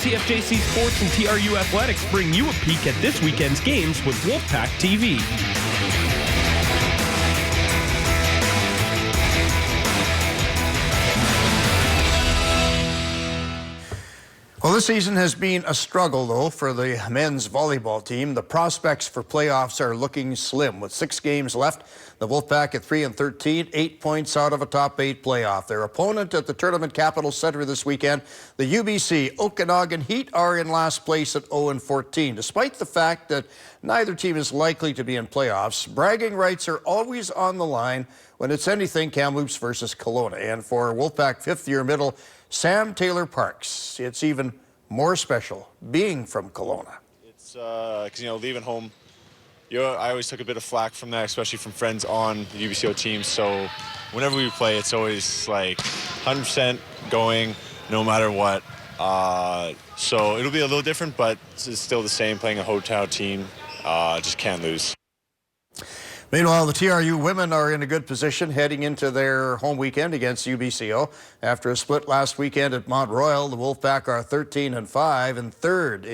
CFJC Sports and TRU Athletics bring you a peek at this weekend's games with Wolfpack TV. Well, this season has been a struggle, though, for the men's volleyball team. The prospects for playoffs are looking slim. With 6 games left, the Wolfpack at 3-13, 8 points out of a top 8 playoff. Their opponent at the Tournament Capital Center this weekend, the UBC Okanagan Heat, are in last place at 0-14. Despite the fact that neither team is likely to be in playoffs, bragging rights are always on the line when it's anything Kamloops versus Kelowna. And for Wolfpack fifth-year middle Sam Taylor Parks, it's even more special being from Kelowna. It's because, leaving home, I always took a bit of flack from that, especially from friends on the UBCO team. So whenever we play, it's always like 100% going, no matter what. So it'll be a little different, but it's still the same, playing a hotel team. Just can't lose. Meanwhile, the TRU women are in a good position heading into their home weekend against UBCO. After a split last weekend at Mount Royal, the Wolfpack are 13-5 and third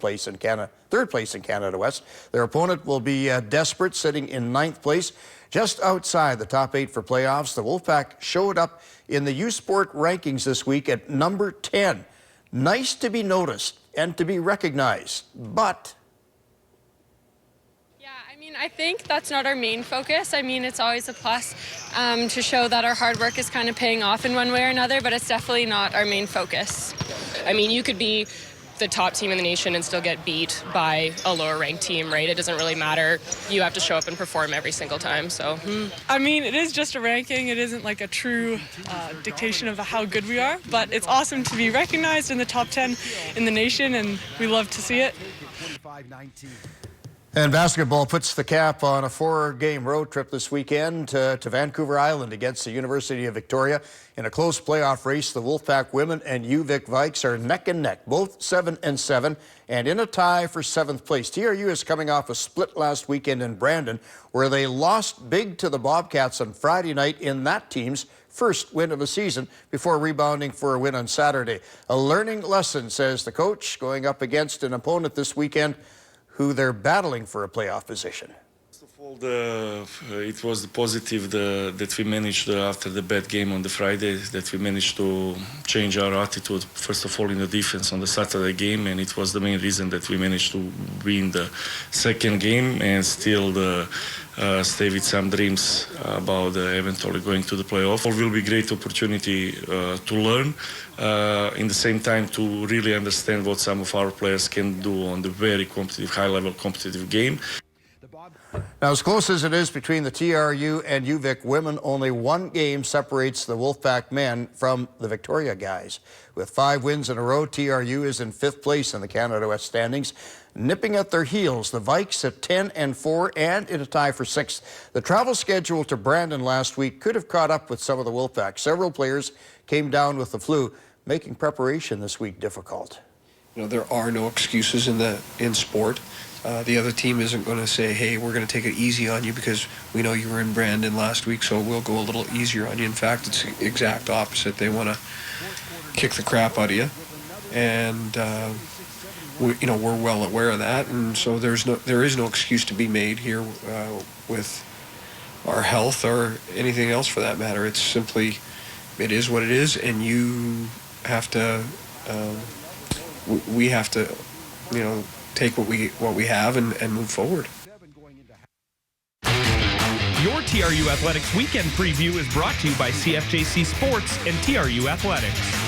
place in Canada West. Their opponent will be desperate, sitting in 9th place, just outside the top 8 for playoffs. The Wolfpack showed up in the U-Sport rankings this week at number 10. Nice to be noticed and to be recognized, but I think that's not our main focus. It's always a plus to show that our hard work is kind of paying off in one way or another, but it's definitely not our main focus. You could be the top team in the nation and still get beat by a lower ranked team, right? It doesn't really matter. You have to show up and perform every single time, so. It is just a ranking. It isn't like a true dictation of how good we are, but it's awesome to be recognized in the top 10 in the nation, and we love to see it. And basketball puts the cap on a 4-game road trip this weekend to Vancouver Island against the University of Victoria. In a close playoff race, the Wolfpack women and UVic Vikes are neck and neck, both 7-7, and in a tie for 7th place. TRU is coming off a split last weekend in Brandon, where they lost big to the Bobcats on Friday night in that team's first win of the season before rebounding for a win on Saturday. A learning lesson, says the coach, going up against an opponent this weekend who they're battling for a playoff position. First of all, it was the positive that we managed after the bad game on the Friday, that we managed to change our attitude, first of all in the defense on the Saturday game, and it was the main reason that we managed to win the second game and still stay with some dreams about eventually going to the playoff. It will be a great opportunity to learn, in the same time to really understand what some of our players can do on the very competitive, high-level competitive game. Now, as close as it is between the TRU and UVic women, only 1 game separates the Wolfpack men from the Victoria guys. With 5 wins in a row, TRU is in 5th place in the Canada West standings. Nipping at their heels, the Vikes at 10-4 and in a tie for 6th. The travel schedule to Brandon last week could have caught up with some of the Wolfpack. Several players came down with the flu, making preparation this week difficult. There are no excuses in sport. The other team isn't going to say, hey, we're going to take it easy on you because we know you were in Brandon last week, so we'll go a little easier on you. In fact, it's the exact opposite. They want to kick the crap out of you. And, we're well aware of that. And so there is no excuse to be made here with our health or anything else for that matter. It's simply, it is what it is, and you have to, we have to, take what we have and move forward. Your TRU Athletics Weekend Preview is brought to you by CFJC Sports and TRU Athletics.